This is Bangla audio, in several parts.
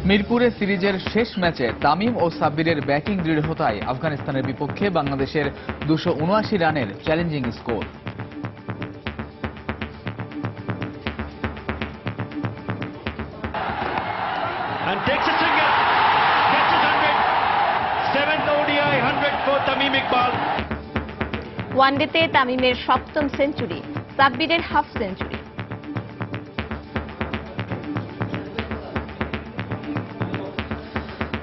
মিরপুরে সিরিজের শেষ ম্যাচে তামিম ও সাব্বিরের ব্যাটিং দৃঢ়তায় আফগানিস্তানের বিপক্ষে বাংলাদেশের 279 রানের চ্যালেঞ্জিং স্কোর। ওয়ানডেতে তামিমের সপ্তম সেঞ্চুরি, সাব্বিরের হাফ সেঞ্চুরি।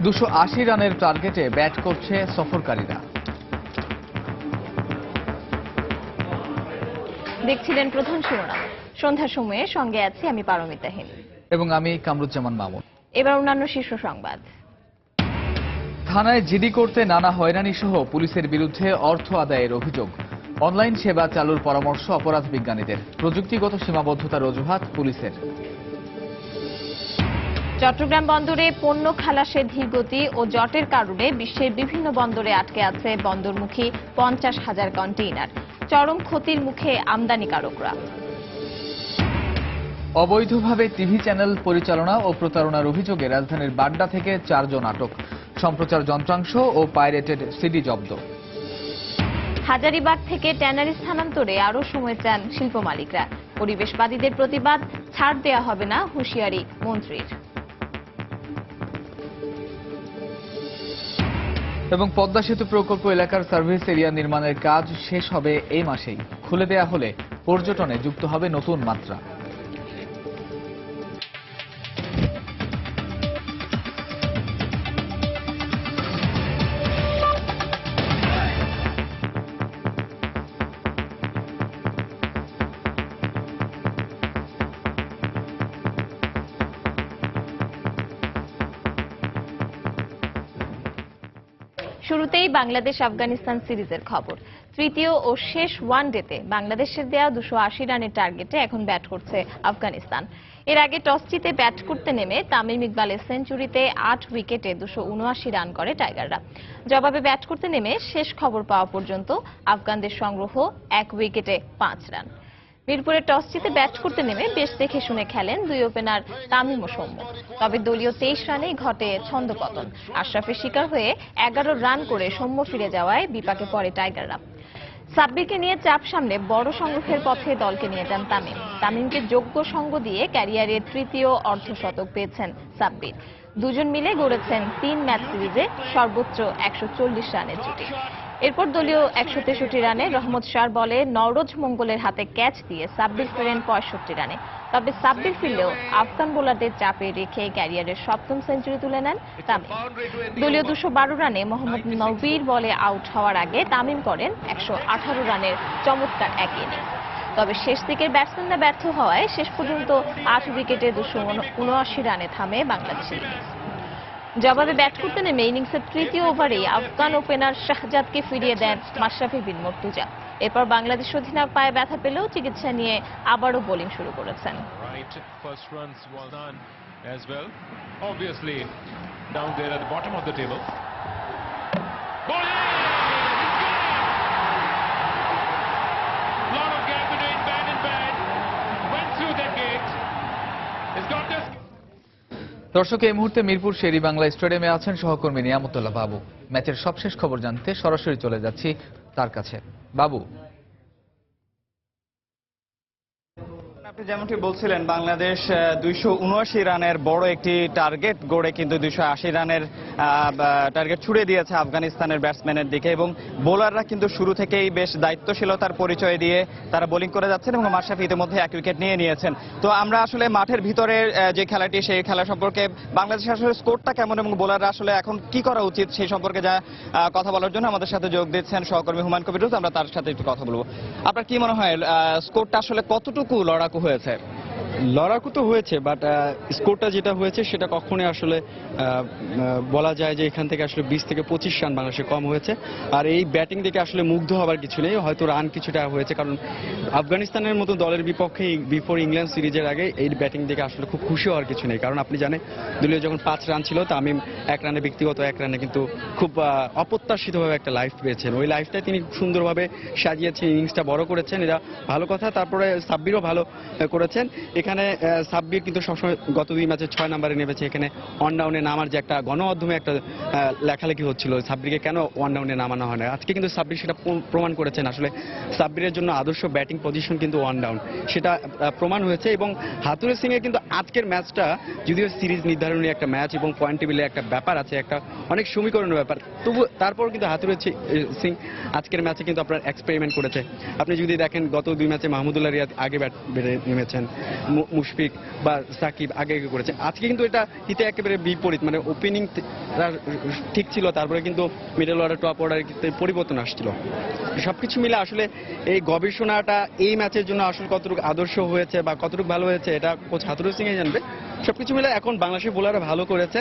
$280 রানের টার্গেটে ব্যাট করছে সফরকারীরা। দেখছিলেন প্রধান শিরোনাম। সন্ধ্যার সময়ে সঙ্গে আছি আমি পারমিতা হেনি এবং আমি কামরুজ্জামান মামুন। এবার অন্যান্য শীর্ষ সংবাদ। থানায় জিডি করতে নানা হয়রানি সহ পুলিশের বিরুদ্ধে অর্থ আদায়ের অভিযোগ। অনলাইন সেবা চালুর পরামর্শ অপরাধ বিজ্ঞানীদের। প্রযুক্তিগত সীমাবদ্ধতার অজুহাত পুলিশের। চট্টগ্রাম বন্দরে পণ্য খালাসের ধীরগতি ও জটের কারণে বিশ্বের বিভিন্ন বন্দরে আটকে আছে বন্দরমুখী 50,000 কন্টেইনার। চরম ক্ষতির মুখে আমদানিকারকরা। অবৈধভাবে টিভি চ্যানেল পরিচালনা ও প্রতারণার অভিযোগে রাজধানীর বাড্ডা থেকে 4 জন আটক। সম্প্রচার যন্ত্রাংশ ও পাইরেটেড সিডি জব্দ। হাজারীবাগ থেকে ট্যানারি স্থানান্তরে আরও সময় চান শিল্প মালিকরা। পরিবেশবাদীদের প্রতিবাদ, ছাড় দেয়া হবে না হুঁশিয়ারি মন্ত্রীর। এবং পদ্মা সেতু প্রকল্প এলাকার সার্ভিস এরিয়া নির্মাণের কাজ শেষ হবে এই মাসেই। খুলে দেয়া হলে পর্যটনে যুক্ত হবে নতুন মাত্রা। শুরুতেই বাংলাদেশ আফগানিস্তান সিরিজের খবর। তৃতীয় ও শেষ ওয়ানডেতে বাংলাদেশের দেয়া 280 রানের টার্গেটে এখন ব্যাট করছে আফগানিস্তান। এর আগে টস জিতে ব্যাট করতে নেমে তামিম ইকবালের সেঞ্চুরিতে 8 উইকেটে 279 রান করে টাইগাররা। জবাবে ব্যাট করতে নেমে শেষ খবর পাওয়া পর্যন্ত আফগানদের সংগ্রহ 1 উইকেটে 5 রান। মিরপুরে টস জিতে ব্যাট করতে নেমে বেশ দেখে শুনে খেলেন দুই ওপেনার তামিম ও সৌম্য। তবে দলীয় 23 রানেই ঘটে ছন্দপতন। আশরাফের শিকার হয়ে 11 রান করে সৌম্য ফিরে যাওয়ায় বিপাকে পড়ে টাইগাররা। সাব্বিরকে নিয়ে চাপ সামনে বড় সংগ্রহের পথে দলকে নিয়ে যান তামিম। তামিমকে যোগ্য সঙ্গ দিয়ে ক্যারিয়ারের তৃতীয় অর্ধশতক পেয়েছেন সাব্বির। দুজন মিলে গড়েছেন 3 ম্যাচ সিরিজে সর্বোচ্চ 140 রানের জুটি। এরপর দলীয় 163 রানে রহমত শাহর বলে নওরোজ মঙ্গলের হাতে ক্যাচ দিয়ে সাব্বির ফেরেন 65 রানে। তবে সাব্বির ফিরলেও আফগান বোলারদের চাপে রেখে ক্যারিয়ারের সপ্তম সেঞ্চুরি তুলে নেন তামিম। দলীয় 212 রানে মোহাম্মদ নবীর বলে আউট হওয়ার আগে তামিম করেন 118 রানের চমৎকার এক ইনিংস। তবে শেষ দিকের ব্যাটসম্যানরা ব্যর্থ হওয়ায় শেষ পর্যন্ত 8 উইকেটে 279 রানে থামে বাংলাদেশের ইনিংস। জবাবে ব্যাট করতে নেমে ইনিংসের তৃতীয় ওভারেই আফগান ওপেনার শাহজাদকে ফিরিয়ে দেন মাশরাফি বিন মুর্তজা। এরপর বাংলাদেশ অধিনায়ক পায়ে ব্যথা পেলেও চিকিৎসা নিয়ে আবারও বোলিং শুরু করেছেন। দর্শক, এই মুহূর্তে মিরপুর শেরি বাংলা স্টেডিয়ামে আছেন সহকর্মী নিয়ামতুল্লাহ বাবু। ম্যাচের সবশেষ খবর জানতে সরাসরি চলে যাচ্ছি তার কাছে। বাবু, আপনি যেমনটি বলছিলেন, বাংলাদেশ 279 রানের বড় একটি টার্গেট গড়ে কিন্তু 280 রানের টার্গেট ছুড়ে দিয়েছে আফগানিস্তানের ব্যাটসম্যানের দিকে এবং বোলাররা কিন্তু শুরু থেকেই বেশ দায়িত্বশীলতার পরিচয় দিয়ে তারা বোলিং করে যাচ্ছেন এবং মাশরাফি ইতিমধ্যে 1 উইকেট নিয়ে নিয়েছেন। তো আমরা আসলে মাঠের ভিতরে যে খেলাটি, সেই খেলা সম্পর্কে বাংলাদেশের আসলে স্কোরটা কেমন এবং বোলাররা আসলে এখন কি করা উচিত সেই সম্পর্কে যা কথা বলার জন্য আমাদের সাথে যোগ দিচ্ছেন সহকর্মী হুমায়ুন কবির। আমরা তার সাথে একটু কথা বলবো। আপনার কি মনে হয় স্কোরটা আসলে কতটুকু লড়াকু হয়েছে? লড়াকু তো হয়েছে, বাট স্কোরটা যেটা হয়েছে সেটা কখনোই আসলে বলা যায় যে এখান থেকে আসলে 20 থেকে 25 রান বাংলাদেশে কম হয়েছে। আর এই ব্যাটিং দেখে আসলে মুগ্ধ হবার কিছু নেই, হয়তো রান কিছুটা হয়েছে, কারণ আফগানিস্তানের মতো দলের বিপক্ষে বিফোর ইংল্যান্ড সিরিজের আগে এই ব্যাটিং দেখে আসলে খুব খুশি হওয়ার কিছু নেই। কারণ আপনি জানেন দলীয় যখন 5 রান ছিল, তামিম 1 রানে, ব্যক্তিগত 1 রানে কিন্তু খুব অপ্রত্যাশিতভাবে একটা লাইফ পেয়েছেন। ওই লাইফটাই তিনি সুন্দরভাবে সাজিয়েছেন, ইনিংসটা বড় করেছেন, এটা ভালো কথা। তারপরে সাব্বিরও ভালো করেছেন। এখানে এখানে সাব্বির কিন্তু সবসময় গত 2 ম্যাচে 6 নম্বরে নেমেছে। এখানে ওয়ান ডাউনে নামার যে একটা গণমাধ্যমে একটা লেখালেখি হচ্ছিল সাব্বিরকে কেন ওয়ান ডাউনে নামানো হয় না, আজকে কিন্তু সাব্বির সেটা প্রমাণ করেছেন। আসলে সাব্বিরের জন্য আদর্শ ব্যাটিং পজিশন কিন্তু ওয়ান ডাউন, সেটা প্রমাণ হয়েছে। এবং হাতুরে সিং এর কিন্তু আজকের ম্যাচটা যদিও সিরিজ নির্ধারণী একটা ম্যাচ এবং পয়েন্ট টেবিলে একটা ব্যাপার আছে, একটা অনেক সমীকরণের ব্যাপার, তবু তারপর কিন্তু হাতুরে সিং আজকের ম্যাচে কিন্তু আপনার এক্সপেরিমেন্ট করেছে। আপনি যদি দেখেন গত 2 ম্যাচে মাহমুদুল্লাহ রিয়াদ আগে ব্যাট বেড়ে নেমেছেন, মুশফিক বা সাকিব আগে করেছে। আজকে কিন্তু এটা হিতে একেবারে বিপরীত, মানে ওপেনিং ঠিক ছিল, তারপরে কিন্তু মিডল অর্ডার টপ অর্ডার পরিবর্তন আসছিল। সবকিছু মিলে আসলে এই গবেষণাটা এই ম্যাচের জন্য আসলে কতটুকু আদর্শ হয়েছে বা কতটুকু ভালো হয়েছে এটা কোচ হাতুরুর সিং জানবে। সবকিছু মিলে এখন বাংলাদেশের বোলাররা ভালো করেছে,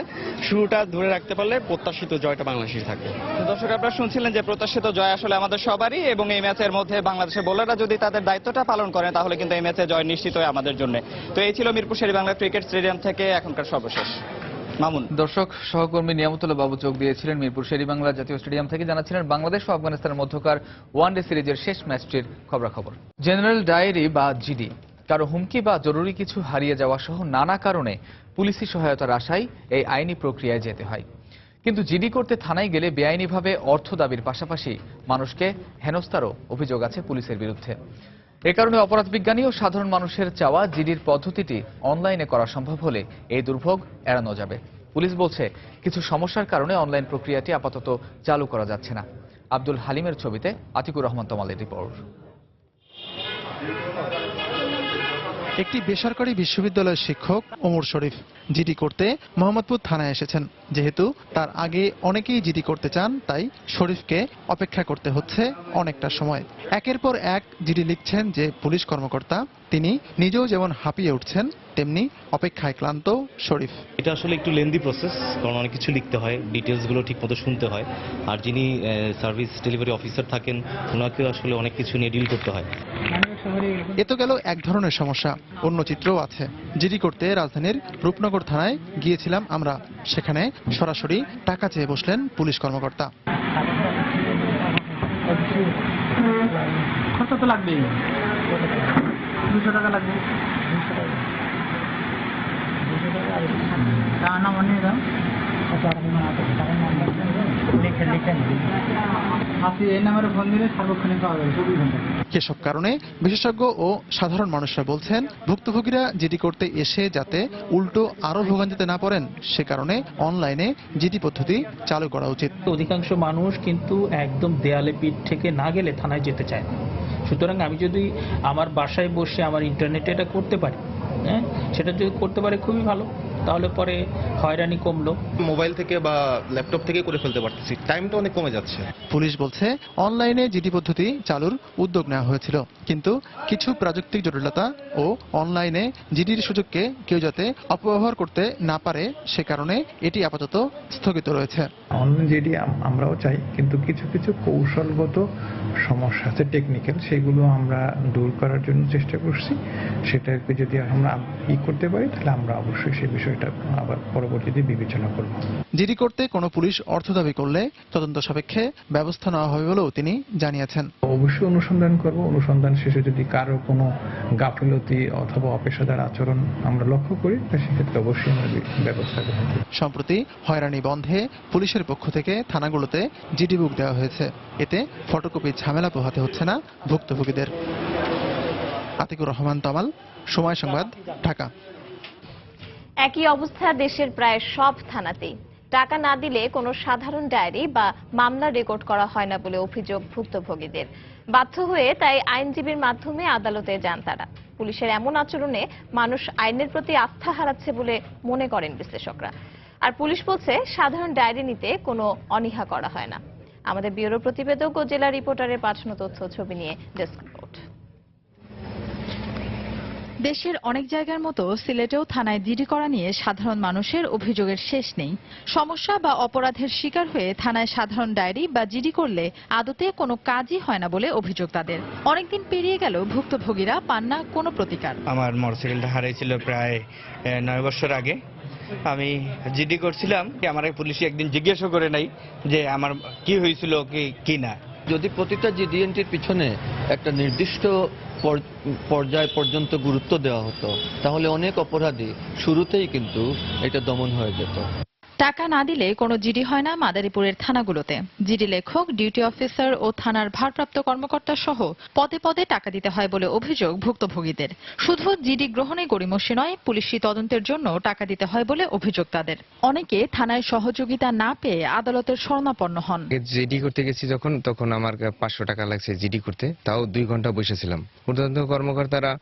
শুরুটা ধরে রাখতে পারলে প্রত্যাশিত জয়টা বাংলাদেশের থাকবে। দর্শক, আপনারা শুনছিলেন যে প্রত্যাশিত জয় আসলে আমাদের সবারই, এবং এই ম্যাচের মধ্যে বাংলাদেশের বোলাররা যদি তাদের দায়িত্বটা পালন করেন তাহলে কিন্তু এই ম্যাচে জয় নিশ্চিত হয় আমাদের জন্য। তো এই ছিল মিরপুর শেরেবাংলা ক্রিকেট স্টেডিয়াম থেকে এখনকার সর্বশেষ। মামুন। দর্শক, সহকর্মী নিয়ামতুল্লাহ বাবু চোখ দিয়েছিলেন মিরপুর শেরেবাংলা জাতীয় স্টেডিয়াম থেকে, জানাচ্ছিলেন বাংলাদেশ ও আফগানিস্তানের মধ্যকার ওয়ানডে সিরিজের শেষ ম্যাচটির খবরাখবর। জেনারেল ডায়েরি বা জিডি, কারো হুমকি বা জরুরি কিছু হারিয়ে যাওয়া সহ নানা কারণে পুলিশি সহায়তার আশায় এই আইনি প্রক্রিয়ায় যেতে হয়। কিন্তু জিডি করতে থানায় গেলে বেআইনিভাবে অর্থ দাবির পাশাপাশি মানুষকে হেনস্থারও অভিযোগ আছে পুলিশের বিরুদ্ধে। এ কারণে অপরাধ বিজ্ঞানী ও সাধারণ মানুষের চাওয়া জিডির পদ্ধতিটি অনলাইনে করা সম্ভব হলে এই দুর্ভোগ এড়ানো যাবে। পুলিশ বলছে কিছু সমস্যার কারণে অনলাইন প্রক্রিয়াটি আপাতত চালু করা যাচ্ছে না। আব্দুল হালিমের ছবিতে আতিকুর রহমান তমালের রিপোর্ট। একটি বেসরকারি বিশ্ববিদ্যালয়ের শিক্ষক ওমর শরীফ জিডি করতে মোহাম্মদপুর থানায় এসেছেন। যেহেতু তার আগে অনেকেই জিডি করতে চান, তাই শরীফকে অপেক্ষা করতে হচ্ছে অনেকটা সময়। একের পর এক জিডি লিখছেন যে পুলিশ কর্মকর্তা, তিনি নিজেও যেমন হাঁপিয়ে উঠছেন তেমনি অপেক্ষায় ক্লান্ত শরীফ। এটা আসলে একটু লেন্দি প্রসেস, কারণ অনেক কিছু লিখতে হয়, ডিটেলসগুলো ঠিক মতো শুনতে হয়, আর যিনি সার্ভিস ডেলিভারি অফিসার থাকেন ওনাকেও আসলে অনেক কিছু নিয়ে ডিল করতে হয়। এ তো গেল এক ধরনের সমস্যা, অন্য চিত্রও আছে। জিডি করতে রাজধানীর রূপনগর থানায় গিয়েছিলাম আমরা। সেখানে সরাসরি টাকা চেয়ে বসলেন পুলিশ কর্মকর্তা। কত তো লাগবে? 200 টাকা লাগবে। 200 টাকা টাকা না মনে দাও। এসব কারণে বিশেষজ্ঞ ও সাধারণ মানুষরা বলছেন, ভুক্তভোগীরা জিডি করতে এসে যাতে উল্টো আরো ভোগান্তিতে না পড়েন, সে কারণে অনলাইনে জিডি পদ্ধতি চালু করা উচিত। অধিকাংশ মানুষ কিন্তু একদম দেয়ালে পিঠ থেকে না গেলে থানায় যেতে চায় না। সুতরাং আমি যদি আমার বাসায় বসে আমার ইন্টারনেটে এটা করতে পারি, হ্যাঁ, সেটা যদি করতে পারে খুবই ভালো, তাহলে পরে হয়রানি কমলো। মোবাইল থেকে বা ল্যাপটপ থেকে করে ফেলতে পারতেছি, টাইমটা অনেক কমে যাচ্ছে। পুলিশ বলছে অনলাইনে জিডি পদ্ধতি চালুর উদ্যোগ নেওয়া হয়েছিল, কিন্তু কিছু প্রযুক্তিক জটিলতা ও অনলাইনে জিডির সুযোগকে কেউ যাতে অপব্যবহার করতে না পারে, সে কারণে এটি আপাতত স্থগিত রয়েছে। অনলাইন জিডি আমরাও চাই, কিন্তু কিছু কিছু কৌশলগত সমস্যা আছে, টেকনিক্যাল, সেগুলো আমরা দূর করার জন্য চেষ্টা করছি। সেটাকে যদি আমরা করতে পারি তাহলে আমরা অবশ্যই সেই বিষয়টা আবার পরবর্তীতে বিবেচনা করব। জিডি করতে কোনো পুলিশ অর্থ দাবি করলে তদন্ত সাপেক্ষে ব্যবস্থা নেওয়া হবে বলেও তিনি জানিয়েছেন। অবশ্যই অনুসন্ধান করব, অনুসন্ধান শেষে যদি কারো কোনো গাফিলতি অথবা অপেশাদার আচরণ আমরা লক্ষ্য করি সেক্ষেত্রে অবশ্যই আমরা ব্যবস্থা গ্রহণ করব। সম্প্রতি হয়রানি বন্ধে পুলিশের পক্ষ থেকে থানাগুলোতে জিডি বুক দেওয়া হয়েছে। এতে ফটোকপির ঝামেলা পোহাতে হচ্ছে না ভুক্তভোগীদের। আতিকুর রহমান তমাল, সময় সংবাদ, ঢাকা। একই অবস্থা দেশের প্রায় সব থানাতেই। টাকা না দিলে কোনো সাধারণ ডায়েরি বা মামলা রেকর্ড করা হয় না বলে অভিযোগ ভুক্তভোগীদের। বাধ্য হয়ে তাই আইনজীবীর মাধ্যমে আদালতে যান তারা। পুলিশের এমন আচরণে মানুষ আইনের প্রতি আস্থা হারাচ্ছে বলে মনে করেন বিশ্লেষকরা। আর পুলিশ বলছে সাধারণ ডায়েরি নিতে কোনো অনীহা করা হয় না। আমাদের ব্যুরো প্রতিবেদক ও জেলা রিপোর্টারের পাঠানো তথ্য ছবি নিয়ে ডেস্ক রিপোর্ট। দেশের অনেক জায়গার মতো সিলেটেও থানায় জিডি করা নিয়ে সাধারণ মানুষের অভিযোগের শেষ নেই। সমস্যা বা অপরাধের শিকার হয়ে থানায় সাধারণ ডায়েরি বা জিডি করলে আদতে কোনো কাজই হয় না বলে অভিযোগ তাদের। অনেকদিন পেরিয়ে গেল ভুক্তভোগীরা পান না কোনো প্রতিকার। আমার মোটরসাইকেলটা হারিয়েছিল প্রায় 9 বছর আগে। আমি জিডি করছিলাম, আমার পুলিশে একদিন জিজ্ঞাসা করে নাই যে আমার কি হয়েছিল কি না। যদি প্রতিটা জিডি এন্ট্রির পিছনে একটা নির্দিষ্ট পর্যায় পর্যন্ত গুরুত্ব দেওয়া হতো তাহলে অনেক অপরাধী শুরুতেই কিন্তু এটা দমন হয়ে যেত। টাকা না দিলে কোনো জিডি হয় না মাদারীপুরের থানাগুলোতে। জিডি লেখক, ডিউটি অফিসার ও থানার ভারপ্রাপ্ত কর্মকর্তা সহ পদে পদে টাকা দিতে হয় বলে অভিযোগ ভুক্তভোগীদের। শুধু জিডি গ্রহণে গড়িমসি নয়, পুলিশি তদন্তের জন্য টাকা দিতে হয় বলে অভিযোগ তাদের। অনেকে থানায় সহযোগিতা না পেয়ে আদালতের শরণাপন্ন হন। জিডি করতে গেছি তখন আমার 500 টাকা লাগছে জিডি করতে, তাও 2 ঘন্টা বসেছিলাম। ঊর্ধ্বতন কর্মকর্তারা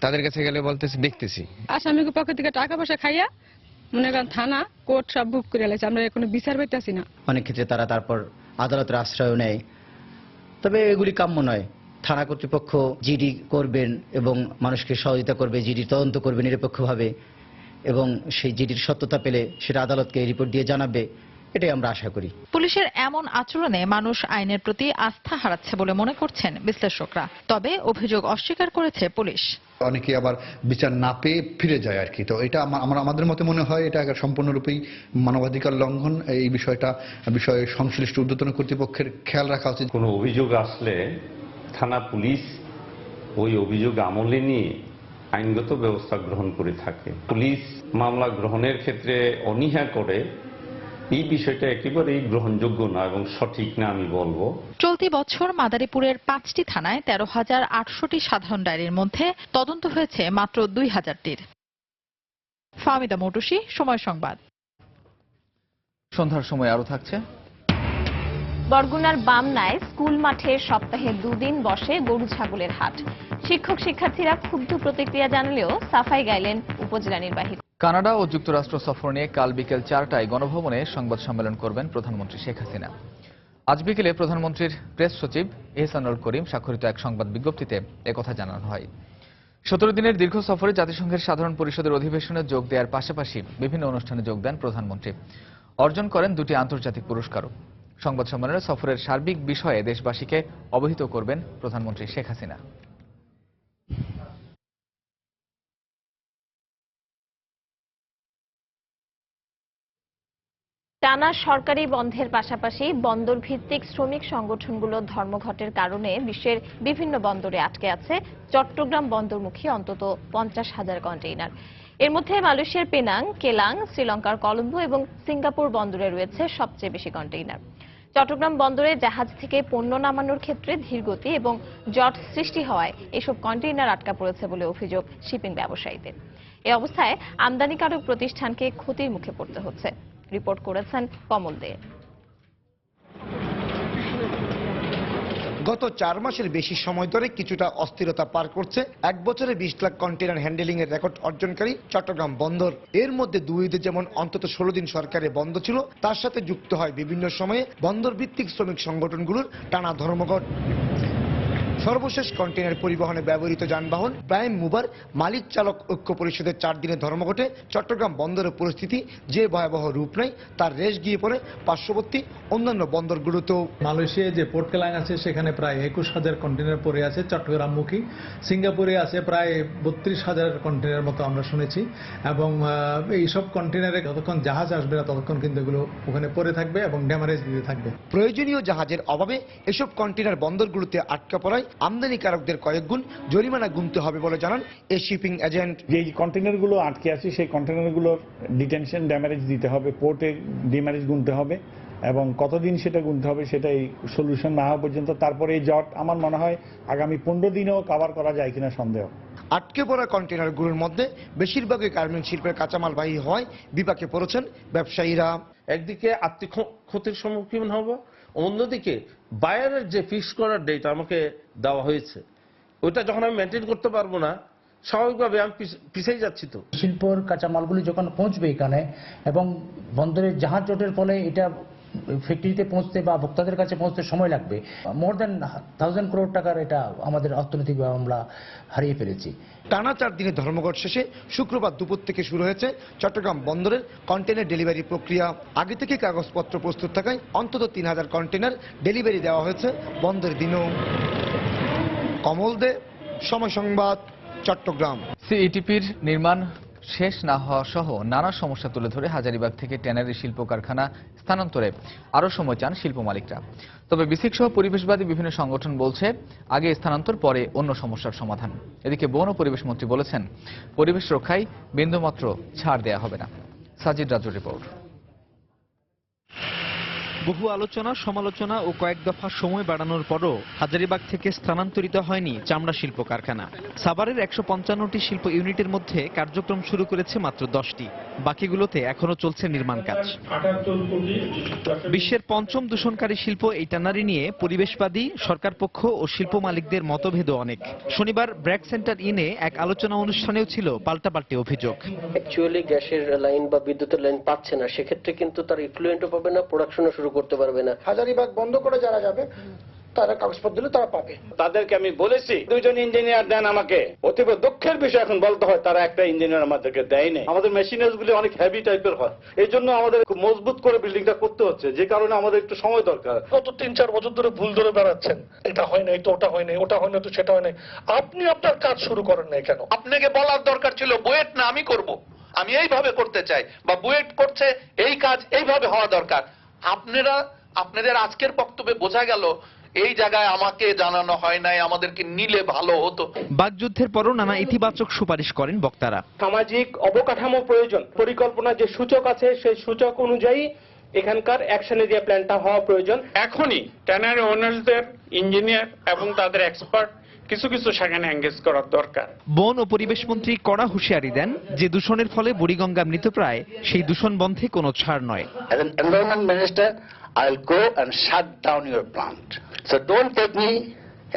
তাদের কাছে গেলে বলতেছে দেখতেছি। আসামিকে পক্ষ থেকে টাকা পয়সা খাইয়া মনে করেন থানা কোর্ট সব বুক করে লাগছে, আমরা কোনো বিচার পাইতেছি না। অনেক ক্ষেত্রে তারা তারপর আদালতের আশ্রয় নেয়, তবে এগুলি কাম্য নয়। থানা কর্তৃপক্ষ জিডি করবেন এবং মানুষকে সহযোগিতা করবে, জিডি তদন্ত করবে নিরপেক্ষভাবে এবং সেই জিডির সত্যতা পেলে সেটা আদালতকে রিপোর্ট দিয়ে জানাবে, এটাই আমরা আশা করি। পুলিশের এমন আচরণে মানুষ আইনের প্রতি আস্থা হারাচ্ছে বলে মনে করছেন বিশ্লেষকরা। তবে অভিযোগ অস্বীকার করেছে পুলিশ। অনেকে আবার বিচার না পেয়ে ফিরে যায় আর কি। তো এটা আমাদের মতে মনে হয় এটা সম্পূর্ণরূপেই মানবাধিকার লঙ্ঘন। এই বিষয়ে সংশ্লিষ্ট ঊর্ধ্বতন কর্তৃপক্ষের খেয়াল রাখা উচিত। কোনো অভিযোগ আসলে থানা পুলিশ ওই অভিযোগ আমলে নিয়ে আইনগত ব্যবস্থা গ্রহণ করে থাকে। পুলিশ মামলা গ্রহণের ক্ষেত্রে অনীহা করে, এই বিষয়টা একেবারেই গ্রহণযোগ্য না এবং সঠিক না আমি বলবো। চলতি বছর মাদারীপুরের 5টি থানায় 13,800টি সাধারণ ডায়েরির মধ্যে তদন্ত হয়েছে মাত্র 2,000টির। ফাহমিদা মৌটুসী, সময় সংবাদ। সন্ধ্যার সময় আরো থাকছে। বরগুনার বামনায় স্কুল মাঠে সপ্তাহে 2 দিন বসে গরু ছাগলের হাট। শিক্ষক শিক্ষার্থীরা ক্ষুব্ধ প্রতিক্রিয়া জানালেও সাফাই গাইলেন উপজেলা নির্বাহী। কানাডা ও যুক্তরাষ্ট্র সফর নিয়ে কাল বিকেল 4টায় গণভবনে সংবাদ সম্মেলন করবেন প্রধানমন্ত্রী শেখ হাসিনা। আজ বিকেলে প্রধানমন্ত্রীর প্রেস সচিব এহসানুল করিম স্বাক্ষরিত এক সংবাদ বিজ্ঞপ্তিতে একথা জানানো হয়। 17 দিনের দীর্ঘ সফরে জাতিসংঘের সাধারণ পরিষদের অধিবেশনে যোগ দেওয়ার পাশাপাশি বিভিন্ন অনুষ্ঠানে যোগ দেন প্রধানমন্ত্রী। অর্জন করেন 2টি আন্তর্জাতিক পুরস্কারও। সংবাদ সম্মেলনে সফরের সার্বিক বিষয়ে দেশবাসীকে অবহিত করবেন প্রধানমন্ত্রী শেখ হাসিনা। টানা সরকারি বন্ধের পাশাপাশি বন্দর ভিত্তিক শ্রমিক সংগঠনগুলোর ধর্মঘটের কারণে বিশ্বের বিভিন্ন বন্দরে আটকে আছে চট্টগ্রাম বন্দরমুখী অন্তত 50,000 কন্টেইনার। এর মধ্যে মালয়েশিয়ার পেনাং, কেলাং, শ্রীলঙ্কার কলম্বো এবং সিঙ্গাপুর বন্দরে রয়েছে সবচেয়ে বেশি কন্টেইনার। চট্টগ্রাম বন্দরে জাহাজ থেকে পণ্য নামানোর ক্ষেত্রে ধীরগতি এবং জট সৃষ্টি হওয়ায় এসব কন্টেইনার আটকা পড়েছে বলে অভিযোগ শিপিং ব্যবসায়ীদের। এই অবস্থায় আমদানিকারক প্রতিষ্ঠানকে ক্ষতির মুখে পড়তে হচ্ছে। রিপোর্ট করেছেন কমল দে। গত 4 মাসের বেশি সময় ধরে কিছুটা অস্থিরতা পার করছে 1 বছরে 20 লাখ কন্টেইনার হ্যান্ডেলিং এর রেকর্ড অর্জনকারী চট্টগ্রাম বন্দর। এর মধ্যে 2 ঈদে যেমন অন্তত 16 দিন সরকারে বন্ধ ছিল, তার সাথে যুক্ত হয় বিভিন্ন সময়ে বন্দর ভিত্তিক শ্রমিক সংগঠনগুলোর টানা ধর্মঘট। সর্বশেষ কন্টেইনার পরিবহনে ব্যবহৃত যানবাহন প্রাইম মুভার মালিক চালক ঐক্য পরিষদের 4 দিনের ধর্মঘটে চট্টগ্রাম বন্দরের পরিস্থিতি যে ভয়াবহ রূপ নেয় তার রেশ গিয়ে পড়ে পার্শ্ববর্তী অন্যান্য বন্দরগুলোতেও। মালয়েশিয়ায় যে পোর্ট কেলাং আছে সেখানে প্রায় 21,000 কন্টেইনার পড়ে আছে চট্টগ্রামমুখী। সিঙ্গাপুরে আছে প্রায় 32,000 কন্টেইনার মতো আমরা শুনেছি, এবং এইসব কন্টেইনারে যতক্ষণ জাহাজ আসবে না ততক্ষণ কিন্তু এগুলো ওখানে পড়ে থাকবে এবং ড্যামারেজ দিতে থাকবে। প্রয়োজনীয় জাহাজের অভাবে এসব কন্টেইনার বন্দরগুলোতে আটকা পড়ায় আমদানিকারকদের কয়েক গুণ জরিমানা গুনতে হবে বলে জানান এই শিপিং এজেন্ট। যে কন্টেইনারগুলো আটকে আছে সেই কন্টেইনারগুলোর ডিটেনশন ড্যামেজ দিতে হবে, পোর্টে ডিম্যারেজ গুনতে হবে এবং কতদিন সেটা গুনতে হবে সেটাই সলিউশন না হওয়া পর্যন্ত। তারপরে এই জট আমার মনে হয় আগামী 15 দিনেও কভার করা যায় কিনা সন্দেহ। আটকে পড়া কন্টেইনারগুলোর মধ্যে বেশিরভাগই গার্মেন্টস শিল্পের কাঁচামালবাহী হওয়ায় বিপাকে পড়েছেন ব্যবসায়ীরা। একদিকে আর্থিক ক্ষতির সম্মুখীন হব, অন্যদিকে বায়ারের যে ফিক্স করার ডেট আমাকে দেওয়া হয়েছে ওইটা যখন আমি মেনটেন করতে পারবো না, স্বাভাবিকভাবে আমি পিছিয়ে যাচ্ছি। তো শিল্পর কাঁচামালগুলি যখন পৌঁছবে এখানে এবং বন্দরের জাহাজ জটের ফলে এটা ফ্যাক্টরিতে পৌঁছতে বা ভোক্তাদের কাছে পৌঁছতে সময় লাগবে। মোর দ্যান 1000 করোড় টাকার এটা আমাদের অর্থনৈতিকভাবে আমরা হারিয়ে ফেলেছি। টানা 4 দিনের ধর্মঘট শেষে শুক্রবার দুপুর থেকে শুরু হয়েছে চট্টগ্রাম বন্দরের কন্টেইনার ডেলিভারি প্রক্রিয়া। আগে থেকে কাগজপত্র প্রস্তুত থাকায় অন্তত 3000 কন্টেইনার ডেলিভারি দেওয়া হয়েছে বন্ধের দিনেও। কমল দে, সময় সংবাদ, চট্টগ্রাম। সিইটিপির নির্মাণ শেষ না হওয়া সহ নানা সমস্যা তুলে ধরে হাজারীবাগ থেকে ট্যানারি শিল্প কারখানা স্থানান্তরে আরও সময় চান শিল্প মালিকরা। তবে বিসিক সহ পরিবেশবাদী বিভিন্ন সংগঠন বলছে আগে স্থানান্তর, পরে অন্য সমস্যার সমাধান। এদিকে বন ও পরিবেশ মন্ত্রী বলেছেন পরিবেশ রক্ষায় বিন্দুমাত্র ছাড় দেয়া হবে না। সাজিদ রাজুর রিপোর্ট। বহু আলোচনা সমালোচনা ও কয়েক দফা সময় বাড়ানোর পরও হাজারীবাগ থেকে স্থানান্তরিত হয়নি চামড়া শিল্প কারখানা। সাভারের 155টি শিল্প ইউনিটের মধ্যে কার্যক্রম শুরু করেছে মাত্র 10টি, বাকিগুলোতে এখনো চলছে নির্মাণ কাজ। বিশ্বের পঞ্চম দূষণকারী শিল্প এই ট্যানারি নিয়ে পরিবেশবাদী, সরকার পক্ষ ও শিল্প মালিকদের মতভেদও অনেক। শনিবার ব্র্যাক সেন্টার ইনে এক আলোচনা অনুষ্ঠানেও ছিল পাল্টাপাল্টি অভিযোগ। অ্যাকচুয়ালি গ্যাসের লাইন বা বিদ্যুতের লাইন পাচ্ছে না, সেক্ষেত্রে কিন্তু তার ইফ্লুয়েন্টও পাবে না, প্রোডাকশনও শুরু করতে পারবে না। হাজারীবাগ বন্ধ করে যারা যাবে তারা কাগজপত্র দিলে তারা পাবে। তাদেরকে আমি বলেছি 2 জন ইঞ্জিনিয়ার দেন আমাকে। অতীব দুঃখের বিষয় এখন বলতে হয় তারা একটা ইঞ্জিনিয়ার আমাদেরকে দেয়নি। আমাদের মেশিনারিজ গুলি অনেক হেভি টাইপের হয়, এই জন্য আমাদের খুব মজবুত করে বিল্ডিংটা করতে হচ্ছে, যে কারণে আমাদের একটু সময় দরকার। গত 3-4 বছর ধরে ভুল ধরে বেড়াচ্ছেন, এটা হয় নাই তো ওটা হয় নাই, ওটা হয় না তো সেটা হয় নাই। আপনি আপনার কাজ শুরু করেন নাই কেন? আপনাকে বলার দরকার ছিল বুয়েট না আমি করব, আমি এইভাবে করতে চাই, বা বুয়েট করছে এই কাজ এইভাবে হওয়া দরকার। আপনাদের আজকের বক্তব্যে বোঝা গেল এই জায়গায় আমাকে জানানো হয় নাই, আমাদেরকে নিলে ভালো হতো। বাকযুদ্ধের পরও নানা ইতিবাচক সুপারিশ করেন বক্তারা। সামাজিক অবকাঠামো প্রয়োজন, পরিকল্পনা যে সূচক আছে সেই সূচক অনুযায়ী এখানকার অ্যাকশন এরিয়া প্ল্যানটা হওয়া প্রয়োজন। এখনই ট্যানারি ওনার্সদের ইঞ্জিনিয়ার এবং তাদের এক্সপার্ট কিছু কিছু সেখানে এঙ্গেজ করার দরকার। বন ও পরিবেশ মন্ত্রী কড়া হুঁশিয়ারি দেন যে দূষণের ফলে বুড়িগঙ্গা মৃতপ্রায়, সেই দূষণ বন্ধে কোনো ছাড় নয়। As an environment minister, I'll go and shut down your plant. So don't take me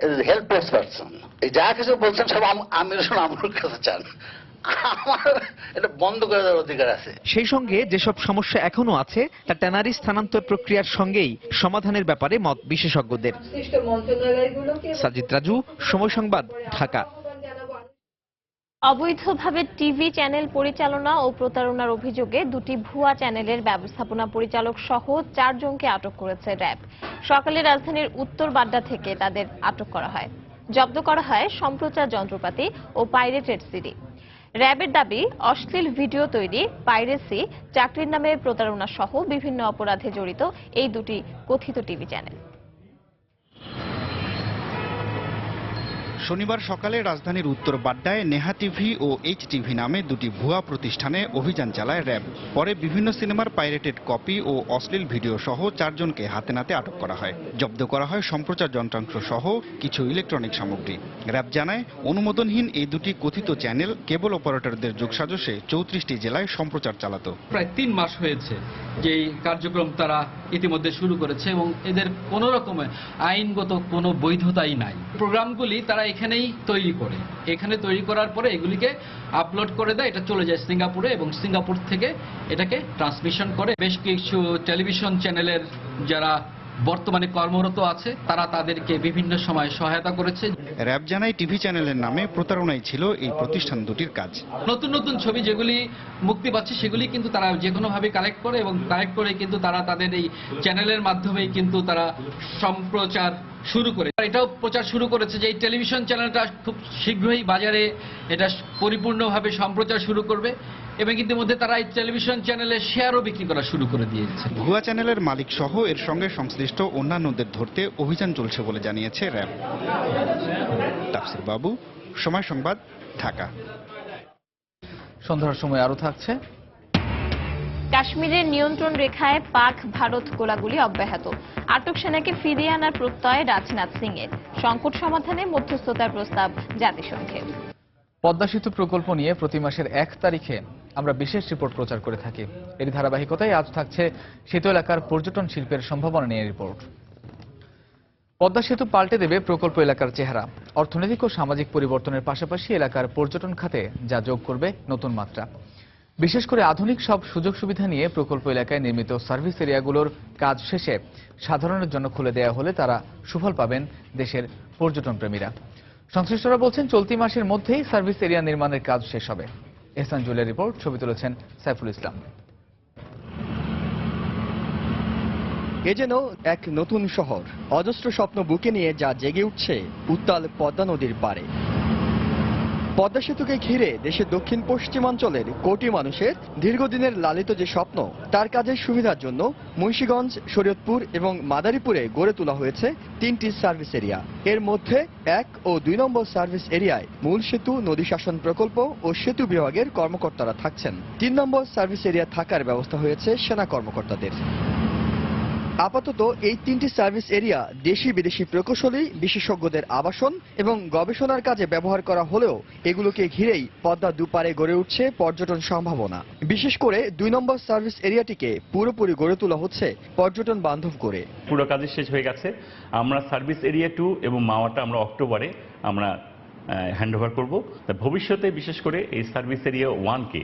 as a helpless person. এই যা কিছু বলছেন সব আমি আমার কাছে চান, আমার এটা বন্ধ করে দেওয়ার অধিকার আছে। সেই সঙ্গে যেসব সমস্যা এখনো আছে তা ট্যানারি স্থানান্তর প্রক্রিয়ার সঙ্গেই সমাধানের ব্যাপারে মত বিশেষজ্ঞদের। সাজিদ রাজু, সময় সংবাদ, ঢাকা। অবৈধভাবে টিভি চ্যানেল পরিচালনা ও প্রতারণার অভিযোগে 2টি ভুয়া চ্যানেলের ব্যবস্থাপনা পরিচালক সহ 4 জনকে আটক করেছে র্যাব। সকালে রাজধানীর উত্তর বাড্ডা থেকে তাদের আটক করা হয়। জব্দ করা হয় সম্প্রচার যন্ত্রপাতি ও পাইরেটেড সিডি। র্যাবের দাবি, অশ্লীল ভিডিও তৈরি, পাইরেসি, চাকরির নামে প্রতারণা সহ বিভিন্ন অপরাধে জড়িত এই 2টি কথিত টিভি চ্যানেল। শনিবার সকালে রাজধানীর উত্তর বাড্ডায় নেহা টিভি ও এইচ টিভি নামে 2টি ভুয়া প্রতিষ্ঠানে অভিযান চালায় র্যাব। পরে বিভিন্ন সিনেমার পাইরেটেড কপি ও অশ্লীল ভিডিও সহ 4 জনকে হাতে নাতে আটক করা হয়। জব্দ করা হয় সম্প্রচার যন্ত্রাংশ সহ কিছু ইলেকট্রনিক সামগ্রী। র্যাব জানায়, অনুমোদনহীন এই 2টি কথিত চ্যানেল কেবল অপারেটরদের যোগসাজশে 34টি জেলায় সম্প্রচার চালাতো। প্রায় 3 মাস হয়েছে যে কার্যক্রম তারা ইতিমধ্যে শুরু করেছে এবং এদের কোনো রকমের আইনগত কোনো বৈধতাই নাই। প্রোগ্রামগুলি তারা এখানেই তৈরি করে, এখানে তৈরি করার পরে এগুলিকে আপলোড করে দেয়, এটা চলে যায় সিঙ্গাপুরে এবং সিঙ্গাপুর থেকে এটাকে ট্রান্সমিশন করে। বেশ কিছু টেলিভিশন চ্যানেলের যারা বর্তমানে কর্মরত আছে তারা তাদেরকে বিভিন্ন সময় সহায়তা করেছে। র্যাব জানায়, টিভি চ্যানেলের নামে প্রতারণাই ছিল এই প্রতিষ্ঠান 2টির কাজ। নতুন নতুন ছবি যেগুলি মুক্তি পাচ্ছে সেগুলি কিন্তু তারা যে কোনোভাবে কালেক্ট করে এবং কালেক্ট করে কিন্তু তারা তাদের এই চ্যানেলের মাধ্যমেই কিন্তু তারা সম্প্রচার শুরু করে। এটাও প্রচার শুরু করেছে যে এই টেলিভিশন চ্যানেলটা খুব শীঘ্রই বাজারে এটা পরিপূর্ণভাবে সম্প্রচার শুরু করবে এবং ইতিমধ্যে তারা এই টেলিভিশন চ্যানেলের শেয়ারও বিক্রি করা শুরু করে দিয়েছে। ভুয়া চ্যানেলের মালিক সহ এর সঙ্গে সংশ্লিষ্ট অন্যান্যদের ধরতে অভিযান চলছে বলে জানিয়েছে র্যাব। তাফসির বাবু, সময় সংবাদ, ঢাকা। সন্ধ্যার সময় আরো থাকছে। কাশ্মীরের নিয়ন্ত্রণ রেখায় পাক ভারত গোলাগুলি অব্যাহত। আটক সেনাকে ফিরিয়ে আনার প্রত্যয় রাজনাথ সিং এর। সংকট সমাধানে মধ্যস্থতার প্রস্তাব জাতিসংঘের। পদ্মা সেতু প্রকল্প নিয়ে প্রতি মাসের 1 তারিখে আমরা বিশেষ রিপোর্ট প্রচার করে থাকি। এর ধারাবাহিকতায় আজ থাকছে সেতু এলাকার পর্যটন শিল্পের সম্ভাবনা নিয়ে রিপোর্ট। পদ্মা সেতু পাল্টে দেবে প্রকল্প এলাকার চেহারা। অর্থনৈতিক ও সামাজিক পরিবর্তনের পাশাপাশি এলাকার পর্যটন খাতে যা যোগ করবে নতুন মাত্রা। বিশেষ করে আধুনিক সব সুযোগ সুবিধা নিয়ে প্রকল্প এলাকায় নির্মিত সার্ভিস এরিয়াগুলোর কাজ শেষে সাধারণের জন্য খুলে দেওয়া হলে তারা সুফল পাবেন দেশের পর্যটন প্রেমীরা। সংশ্লিষ্টরা বলছেন, চলতি মাসের মধ্যেই সার্ভিস এরিয়া নির্মাণের কাজ শেষ হবে। এহসান জুয়েলের রিপোর্ট, ছবি তুলেছেন সাইফুল ইসলাম। এ যেন এক নতুন শহর, অজস্র স্বপ্ন বুকে নিয়ে যা জেগে উঠছে উত্তাল পদ্মা নদীর পাড়ে। পদ্মা সেতুকে ঘিরে দেশের দক্ষিণ পশ্চিমাঞ্চলের কোটি মানুষের দীর্ঘদিনের লালিত যে স্বপ্ন তার কাজের সুবিধার জন্য মুন্সিগঞ্জ, শরীয়তপুর এবং মাদারীপুরে গড়ে তোলা হয়েছে 3টি সার্ভিস এরিয়া। এর মধ্যে 1 ও 2 নম্বর সার্ভিস এরিয়ায় মূল সেতু, নদী শাসন প্রকল্প ও সেতু বিভাগের কর্মকর্তারা থাকছেন। 3 নম্বর সার্ভিস এরিয়া থাকার ব্যবস্থা হয়েছে সেনা কর্মকর্তাদের। আপাতত এই 3টি সার্ভিস এরিয়া দেশি বিদেশি প্রকৌশলী, বিশেষজ্ঞদের আবাসন এবং গবেষণার কাজে ব্যবহার করা হলেও এগুলোকে ঘিরেই পদ্মা দুপারে গড়ে উঠছে পর্যটন সম্ভাবনা। বিশেষ করে 2 নম্বর সার্ভিস এরিয়াটিকে পুরোপুরি গড়ে তোলা হচ্ছে পর্যটন বান্ধব করে। পুরো কাজ শেষ হয়ে গেছে। আমরা সার্ভিস এরিয়া 2 এবং মাওয়াটা আমরা অক্টোবরে আমরা হ্যান্ডওভার করব। ভবিষ্যতে বিশেষ করে এই সার্ভিস এরিয়া 1কে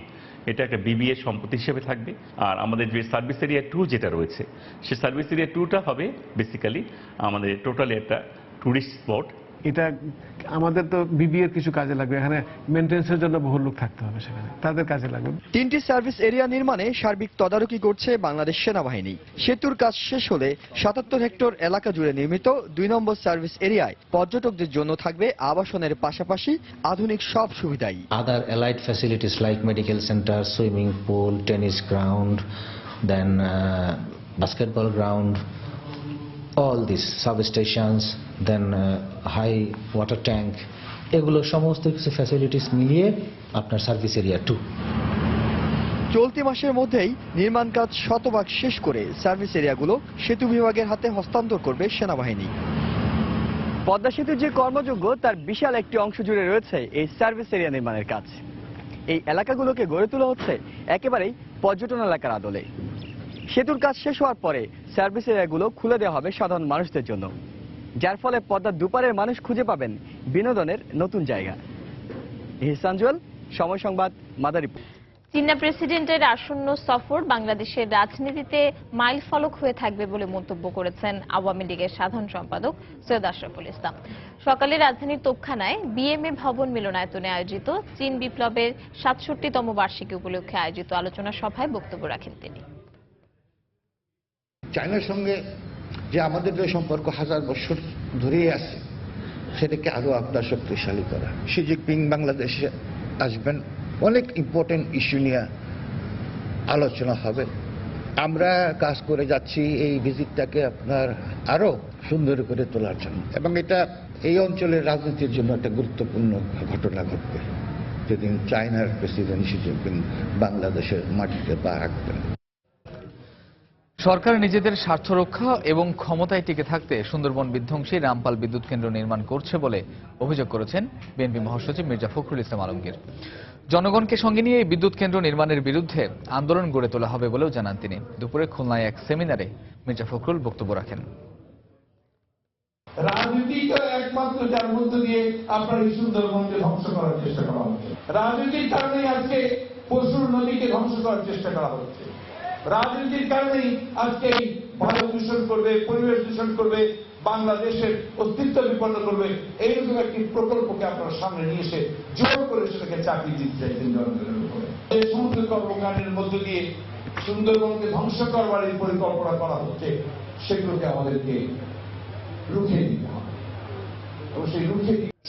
এটা একটা বিবিএ সম্পত্তি হিসেবে থাকবে। আর আমাদের যে সার্ভিস এরিয়া 2 যেটা রয়েছে সেই সার্ভিস এরিয়া 2টা হবে বেসিক্যালি আমাদের টোটালি একটা টুরিস্ট স্পট। এটা আমাদের তো বিবিএর কিছু কাজে লাগবে, এখানে মেইনটেন্সের জন্য বহু লোক থাকতে হবে, সেখানে তাদের কাজে লাগবে। 3টি সার্ভিস এরিয়া নির্মাণে সার্বিক তদারকি করছে বাংলাদেশ সেনাবাহিনী। সেতুর কাজ শেষ হলে 77 হেক্টর এলাকা জুড়ে নির্মিত 2 নম্বর সার্ভিস এরিয়ায় পর্যটকদের জন্য থাকবে আবাসনের পাশাপাশি আধুনিক সব সুবিধাই। Other allied facilities like medical center, swimming pool, tennis ground, then basketball ground, all these substations, then high water tank, এগুলো সমস্ত কিছু ফ্যাসিলিটিস মিলিয়ে আপনার সার্ভিস এরিয়া 2। চলতি মাসের মধ্যেই নির্মাণ কাজ শতভাগ শেষ করে সার্ভিস এরিয়াগুলো সেতু বিভাগের হাতে হস্তান্তর করবে সেনাবাহিনী। পদ্মা সেতুর যে কর্মযোগ্য তার বিশাল একটি অংশ জুড়ে রয়েছে এই সার্ভিস এরিয়া নির্মাণের কাজ। এই এলাকাগুলোকে গড়ে তোলা হচ্ছে একেবারেই পর্যটন এলাকার আদলে। সেতুর কাজ শেষ হওয়ার পরে সার্ভিস এরিয়াগুলো খুলে দেওয়া হবে সাধারণ মানুষদের জন্য, যার ফলে পদ্মার দুপারের মানুষ খুঁজে পাবেন বিনোদনের নতুন জায়গা। ইহসান জুয়েল, সময় সংবাদ, মাদারীপুর। চীনা প্রেসিডেন্টের আসন্ন সফর বাংলাদেশের রাজনীতিতে মাইলফলক হয়ে থাকবে বলে মন্তব্য করেছেন আওয়ামী লীগের সাধারণ সম্পাদক সৈয়দ আশরাফুল ইসলাম। সকালে রাজধানীর তোপখানায় বিএমএ ভবন মিলনায়তনে আয়োজিত চীন বিপ্লবের ৬৭তম বার্ষিকী উপলক্ষে আয়োজিত আলোচনা সভায় বক্তব্য রাখেন তিনি। চায়নার সঙ্গে যে আমাদের যে সম্পর্ক হাজার বছর ধরেই আছে সেটাকে আরো আপনার শক্তিশালী করা। শি জিনপিং বাংলাদেশে আসবেন, অনেক ইম্পর্টেন্ট ইস্যু নিয়ে আলোচনা হবে। আমরা কাজ করে যাচ্ছি এই ভিজিটটাকে আপনার আরো সুন্দর করে তোলার জন্য, এবং এটা এই অঞ্চলের রাজনীতির জন্য একটা গুরুত্বপূর্ণ ঘটনা ঘটবে যেদিন চায়নার প্রেসিডেন্ট শি জিনপিং বাংলাদেশের মাটিতে পা রাখবেন। সরকার নিজেদের স্বার্থ রক্ষা এবং ক্ষমতায় টিকে থাকতে সুন্দরবন বিধ্বংসী রামপাল বিদ্যুৎ কেন্দ্র নির্মাণ করছে বলে অভিযোগ করেছেন বিএনপি মহাসচিব মির্জা ফখরুল ইসলাম আলমগীর। জনগণকে সঙ্গে নিয়ে এই বিদ্যুৎ কেন্দ্র নির্মাণের বিরুদ্ধে আন্দোলন গড়ে তোলা হবে বলেও জানান তিনি। দুপুরে খুলনায় এক সেমিনারে মির্জা ফখরুল বক্তব্য রাখেন। রাজনীতিটা একমাত্র যার মধ্য দিয়ে আপনার এই সুন্দরবনকে ধ্বংস করার চেষ্টা করা হচ্ছে। রাজনীতির কারণে আজকে পশুর নদীকে ধ্বংস করার চেষ্টা করা হচ্ছে। রাজনীতির কারণেই আজকে এই বায়ু দূষণ করবে, পরিবেশ দূষণ করবে, বাংলাদেশের অস্তিত্ব বিপন্ন করবে, এইরকম একটি প্রকল্পকে আপনার সামনে নিয়ে এসে জোর করে সেটাকে চাপিয়ে দিতে চাইছেন জনগণের উপরে। এই সমস্ত কর্মকাণ্ডের মধ্য দিয়ে সুন্দরবনকে ধ্বংস করবার এই পরিকল্পনা করা হচ্ছে, সেগুলোকে আমাদেরকে রুখে দিতে হবে।